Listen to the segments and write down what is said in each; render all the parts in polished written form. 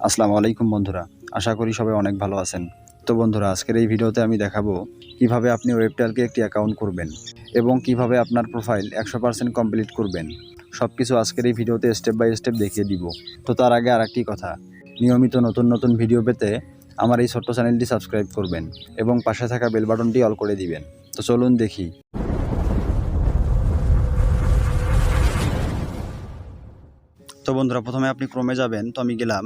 আসসালামু আলাইকুম বন্ধুরা, আশা করি সবাই অনেক ভালো আছেন। তো বন্ধুরা, আজকের এই ভিডিওতে আমি দেখাবো কিভাবে আপনি ওয়েবটালকে একটি অ্যাকাউন্ট করবেন এবং কিভাবে আপনার প্রোফাইল 100% কমপ্লিট করবেন। সব কিছু আজকের এই ভিডিওতে স্টেপ বাই স্টেপ দেখিয়ে দিব। তো তার আগে আরেকটি কথা, নিয়মিত নতুন ভিডিও পেতে আমার এই ছোট্ট চ্যানেলটি সাবস্ক্রাইব করবেন এবং পাশে থাকা বেল বাটনটি অল করে দিবেন। তো চলুন দেখি। তো বন্ধুরা, প্রথমে আপনি ক্রোমে যাবেন। তো আমি গেলাম।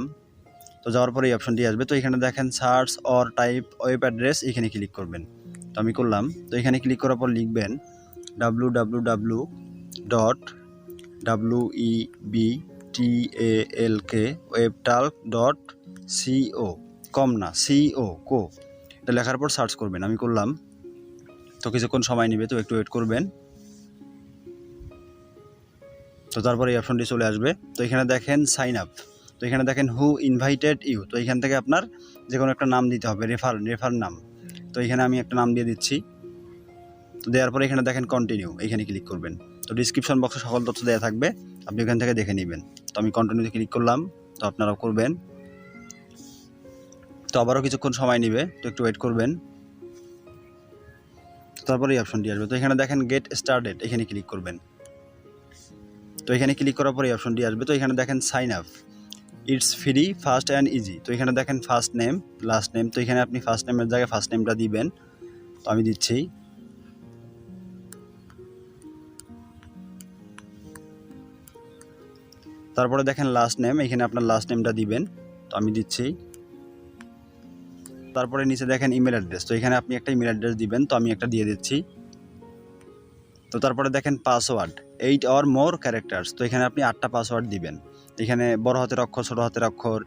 তো যাওয়ার পরে এই অপশনটি আসবে। তো এখানে দেখেন search or type web address, এখানে ক্লিক করবেন। তো আমি করলাম। তো এখানে ক্লিক করার পর লিখবেন www.webtalk.co, কম না, co, এটা লেখার পর সার্চ করবেন। আমি করলাম। তো কিছুক্ষণ সময় নেবে, তো একটু ওয়েট করবেন। তো তারপরে এই অপশনটি চলে আসবে। তো এখানে দেখেন সাইন আপ। তো এখানে দেখেন হু ইনভাইটেড ইউ। তো এখান থেকে আপনার যে কোনো একটা নাম দিতে হবে, রেফার নাম। তো এখানে আমি একটা নাম দিয়ে দিচ্ছি। তো দেওয়ার পরে এখানে দেখেন কন্টিনিউ, এখানে ক্লিক করবেন। তো ডিসক্রিপশন বক্সে সকল তথ্য দেওয়া থাকবে, আপনি এখান থেকে দেখে নেবেন। তো আমি কন্টিনিউতে ক্লিক করলাম। তো আপনারাও করবেন। তো আবারও কিছুক্ষণ সময় নেবে, তো একটু ওয়েট করবেন। তারপরে এই অপশনটি আসবে। তো এখানে দেখেন গেট স্টার্টেড, এখানে ক্লিক করবেন। তো এখানে ক্লিক করার পরে এই অপশনটি আসবে। তো এখানে দেখেন sign up, it's free, fast and easy. তো এখানে দেখেন ফার্স্ট নেম, লাস্ট নেম। তো এখানে আপনি ফার্স্ট নেমের জায়গায় ফার্স্ট নেমটা দিবেন। তো আমি দিচ্ছি। তারপরে দেখেন লাস্ট নেম, এখানে আপনার লাস্ট নেমটা দিবেন। তো আমি দিচ্ছি। তারপরে নিচে দেখেন ইমেল অ্যাড্রেস। তো এখানে আপনি একটা ইমেল অ্যাড্রেস দিবেন। তো আমি একটা দিয়ে দিচ্ছি। তো তারপরে দেখেন পাসওয়ার্ড 8 or more ক্যারেক্টার্স। তো এখানে আপনি 8টা পাসওয়ার্ড দিবেন। এখানে বড় হাতের অক্ষর, ছোট হাতের অক্ষর,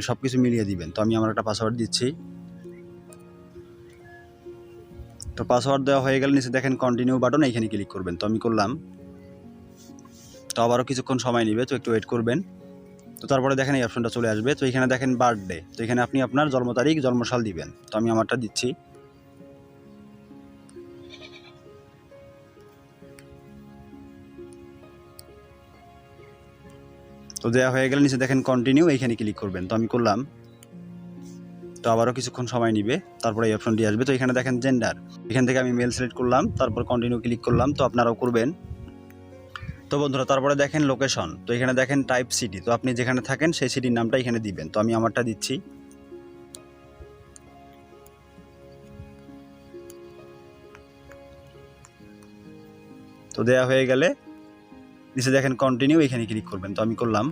সব কিছু মিলিয়ে দিবেন। তো আমি আমার একটা পাসওয়ার্ড দিচ্ছি। তো পাসওয়ার্ড দেওয়া হয়ে গেলে নিচে দেখেন কন্টিনিউ বাটন, এখানে ক্লিক করবেন। তো আমি করলাম। তো আবারও কিছুক্ষণ সময় নেবে, তো একটু ওয়েট করবেন। তো তারপরে দেখেন এই অপশনটা চলে আসবে। তো এখানে দেখেন বার্থডে। তো এখানে আপনি আপনার জন্ম তারিখ, জন্মসাল দিবেন। তো আমি আমারটা দিচ্ছি। তো দেওয়া হয়ে গেলে নিচে দেখেন কন্টিনিউ, এইখানে ক্লিক করবেন। তো আমি করলাম। তো আবারও কিছুক্ষণ সময় নিবে, তারপরে এই অপশনটি আসবে। তো এখানে দেখেন জেন্ডার, এখান থেকে আমি মেল সিলেক্ট করলাম, তারপর কন্টিনিউ ক্লিক করলাম। তো আপনারাও করবেন। তো বন্ধুরা, তারপরে দেখেন লোকেশন। তো এখানে দেখেন টাইপ সিটি। তো আপনি যেখানে থাকেন সেই সিটির নামটা এখানে দিবেন। তো আমি আমারটা দিচ্ছি। তো দেওয়া হয়ে গেলে নিচে দেখেন কন্টিনিউ, এখানে ক্লিক করবেন। তো আমি করলাম।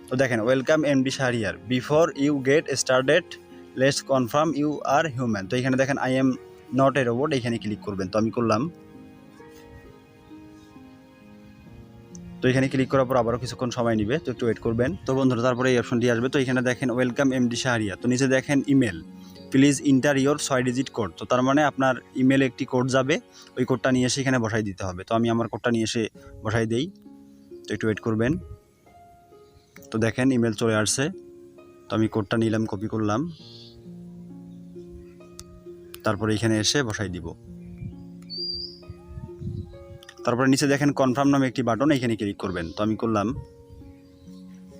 তো দেখেন welcome MD Shahriar, before you get started let's confirm you are human. তো এখানে দেখেন I am not a robot, এখানে ক্লিক করবেন। তো আমি করলাম। তো এখানে ক্লিক করার পর আবারও কিছুক্ষণ সময় নেবে, তো একটু ওয়েট করবেন। তো বন্ধুরা, তারপরে এই অপশনটি আসবে। তো এখানে দেখেন ওয়েলকাম এমডি শাহরিয়ার। তো নিচে দেখেন email, please inter your 6 digit code. তো তার মানে আপনার ইমেলে একটি কোড যাবে, ওই কোডটা নিয়ে এসে এখানে বসাই দিতে হবে। তো আমি আমার কোডটা নিয়ে এসে বসাই দেই। তো একটু ওয়েট করবেন। তো দেখেন ইমেল চলে আসছে। তো আমি কোডটা নিলাম, কপি করলাম, তারপরে এখানে এসে বসাই দিব। তারপরে নিচে দেখেন কনফার্ম নামে একটি বাটন, এখানে ক্লিক করবেন। তো আমি করলাম।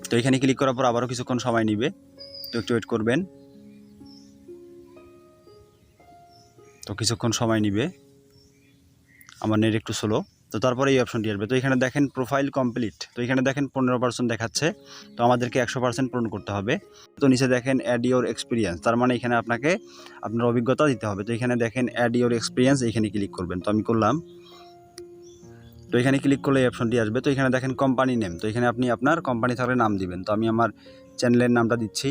তো এখানে ক্লিক করার পর আবারও কিছুক্ষণ সময় নেবে, তো একটু ওয়েট করবেন। তো কিছুক্ষণ সময় নেবে, আমার নেট একটু স্লো। তো তারপরে এই অপশনটি আসবে। তো এখানে দেখেন প্রোফাইল কমপ্লিট। তো এখানে দেখেন 15% দেখাচ্ছে। তো আমাদেরকে 100% পূরণ করতে হবে। তো নিচে দেখেন অ্যাড ইওর এক্সপিরিয়েন্স, তার মানে এখানে আপনাকে আপনার অভিজ্ঞতা দিতে হবে। তো এখানে দেখেন অ্যাড ইওর এক্সপিরিয়েন্স, এখানে ক্লিক করবেন। তো আমি করলাম। তো এখানে ক্লিক করলে এই অপশনটি আসবে। তো এখানে দেখেন কোম্পানি নেম। তো এখানে আপনি আপনার কোম্পানি থাকলে নাম দিবেন। তো আমি আমার চ্যানেলের নামটা দিচ্ছি।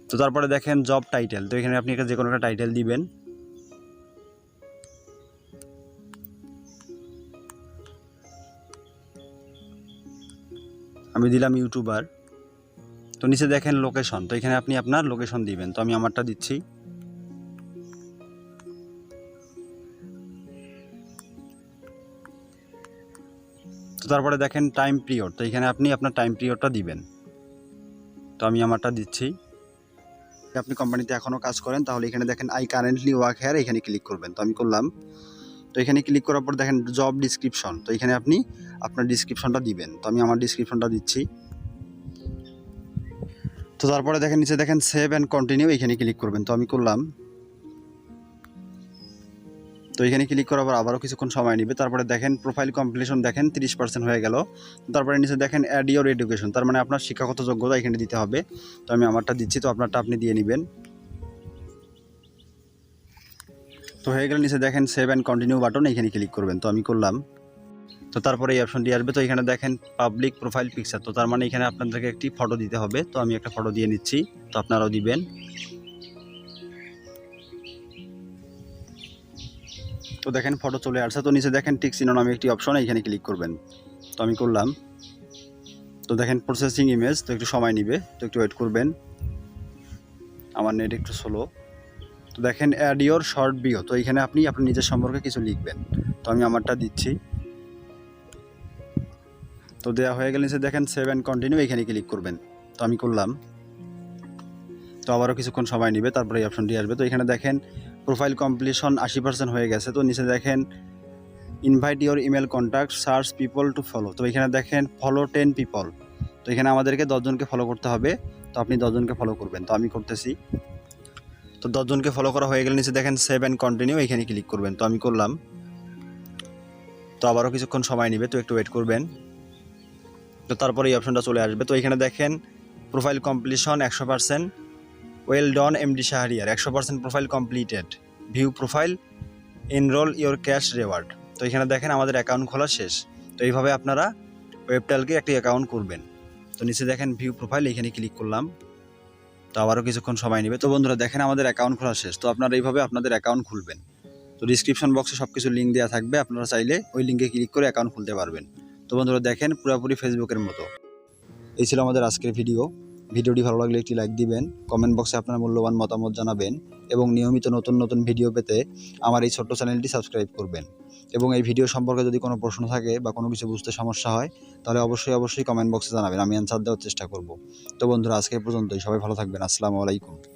তো তারপরে দেখেন জব টাইটেল। তো এখানে আপনি যে কোনো একটা টাইটেল দিবেন। আমি দিলাম ইউটিউবার। তো নিচে দেখেন লোকেশন। তো এখানে আপনি আপনার লোকেশন দিবেন। তো আমি আমারটা দিচ্ছি। তো তারপরে দেখেন টাইম পিরিয়ড। তো এখানে আপনি আপনার টাইম পিরিয়ডটা দিবেন। তো আমি আমারটা দিচ্ছি। আপনি কোম্পানিতে এখনও কাজ করেন তাহলে এখানে দেখেন আই কারেন্টলি ওয়ার্ক হেয়ার, এখানে ক্লিক করবেন। তো আমি করলাম। তো এখানে ক্লিক করার পর দেখেন জব ডিসক্রিপশন, তো এখানে আপনি আপনার ডিসক্রিপশনটা দিবেন। তো আমি আমার ডিসক্রিপশনটা দিচ্ছি। তো তারপরে দেখেন নিচে দেখেন সেভ অ্যান্ড কন্টিনিউ, এখানে ক্লিক করবেন। তো আমি করলাম। তো এখানে ক্লিক করার পর আবারও কিছুক্ষণ সময় নেবে। তারপরে দেখেন প্রোফাইল কমপ্লিশন দেখেন 30% হয়ে গেল। তারপরে নিচে দেখেন অ্যাড ইওর এডুকেশন, তার মানে আপনার শিক্ষাগত যোগ্যতা এখানে দিতে হবে। তো আমি আমারটা দিচ্ছি, তো আপনারটা আপনি দিয়ে নেবেন। তো হয়ে গেলে নিচে দেখেন সেভ অ্যান্ড কন্টিনিউ বাটন, এখানে ক্লিক করবেন। তো আমি করলাম। তো তারপরে এই অপশনটি আসবে। তো এখানে দেখেন পাবলিক প্রোফাইল পিকচার, তো তার মানে এখানে আপনাদেরকে একটি ফটো দিতে হবে। তো আমি একটা ফটো দিয়ে নিচ্ছি, তো আপনারাও দিবেন। তো দেখেন ফটো চলে আসছে। তো নিচে দেখেন টিক চিহ্ন নামে একটি অপশন, এখানে ক্লিক করবেন। তো আমি করলাম। তো দেখেন প্রসেসিং ইমেজ, তো একটু সময় নেবে, তো একটু ওয়েট করবেন, আমার নেট একটু স্লো। তো দেখেন অ্যাড ইওর শর্ট বিও, তো এখানে আপনি আপনার নিজের সম্পর্কে কিছু লিখবেন। তো আমি আমারটা দিচ্ছি। তো দেওয়া হয়ে গেলে নিচে দেখেন সেভ অ্যান্ড কন্টিনিউ, এখানে ক্লিক করবেন। তো আমি করলাম। তো আবারও কিছুক্ষণ সময় নেবে, তারপরে এই অপশনটি আসবে। তো এখানে দেখেন প্রোফাইল কমপ্লিশন 80% হয়ে গেছে। তো নিচে দেখেন invite your email contact search people to follow, তো এখানে দেখেন ফলো 10 পিপল, তো এখানে আমাদেরকে 10 জনকে ফলো করতে হবে। তো আপনি 10 জনকে ফলো করবেন। তো আমি করতেছি। তো 10 জনকে ফলো করা হয়ে গেলে নিচে দেখেন সেভ অ্যান্ড কন্টিনিউ, এখানে ক্লিক করবেন। তো আমি করলাম। তো আবারও কিছুক্ষণ সময় নেবে, তো একটু ওয়েট করবেন। তো তারপরে এই অপশনটা চলে আসবে। তো এখানে দেখেন profile completion 100%, well done MD Shahriar, 100% profile completed, view profile, enrol your cash reward. তো এখানে দেখেন আমাদের অ্যাকাউন্ট খোলা শেষ। তো এইভাবে আপনারা ওয়েবটালকে একটি অ্যাকাউন্ট করবেন। তো নিচে দেখেন ভিউ প্রোফাইল, এখানে ক্লিক করলাম। তো আবারও কিছুক্ষণ সময় নেবে। তো বন্ধুরা দেখেন আমাদের অ্যাকাউন্ট খোলা শেষ। তো আপনারা এইভাবে আপনাদের অ্যাকাউন্ট খুলবেন। তো ডিসক্রিপশন বক্সে সব কিছু লিঙ্ক দেওয়া থাকবে, আপনারা চাইলে ওই লিঙ্কে ক্লিক করে অ্যাকাউন্ট খুলতে পারবেন। তো বন্ধুরা দেখেন পুরোপুরি ফেসবুকের মতো। এই ছিল আমাদের আজকের ভিডিওটি ভালো লাগলে একটি লাইক দিবেন, কমেন্ট বক্সে আপনার মূল্যবান মতামত জানাবেন এবং নিয়মিত নতুন নতুন ভিডিও পেতে আমার এই ছোট্ট চ্যানেলটি সাবস্ক্রাইব করবেন। এবং এই ভিডিও সম্পর্কে যদি কোনো প্রশ্ন থাকে বা কোনো কিছু বুঝতে সমস্যা হয় তাহলে অবশ্যই কমেন্ট বক্সে জানাবেন, আমি অ্যান্সার দেওয়ার চেষ্টা করব। তো বন্ধুরা আজকে পর্যন্তই, সবাই ভালো থাকবেন। আসসালামু আলাইকুম।